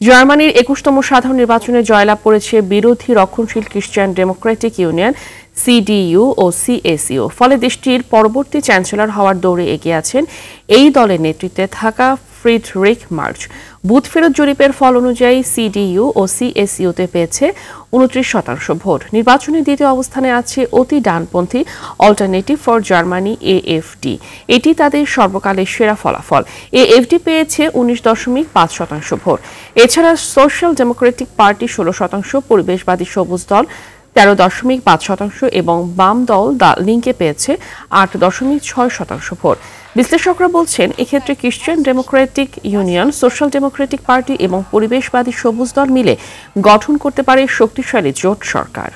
জার্মানির ২১তম সাধারণ নির্বাচনে জয়লাভ করেছে বিরোধী রক্ষণশীল খ্রিস্টান ডেমোক্রেটিক ইউনিয়ন সিডিইউ ও সিএসইউ। ফলে দেশটির পরবর্তী চ্যান্সেলর হওয়ার দৌড়ে এগিয়ে আছেন এই দলের নেতৃত্বে থাকা ফ্রিডরিখ মার্চ। বুথ ফেরত জরিপের ফল অনুযায়ী সিডিইউ ও সিএসইউতে পেয়েছে ২৯% ভোট। নির্বাচনের দ্বিতীয় অবস্থানে আছে অতি ডানপন্থী অল্টারনেটিভ ফর জার্মানি এএফডি। এটি তাদের সর্বকালের সেরা ফলাফল। এএফডি পেয়েছে ১৯.৫% ভোট। এছাড়া সোশ্যাল ডেমোক্রেটিক পার্টি ১৬%, পরিবেশবাদী সবুজ দল ১৩.৫% এবং বাম দল দ্য লিঙ্কে পেয়েছে ৮.৬% ভোট। বিশ্লেষকরা বলছেন, এক্ষেত্রে খ্রিস্টান Democratic union, social Democratic party এবং পরিবেশবাদী সবুজ দল মিলে গঠন করতে পারে শক্তিশালী জোট সরকার।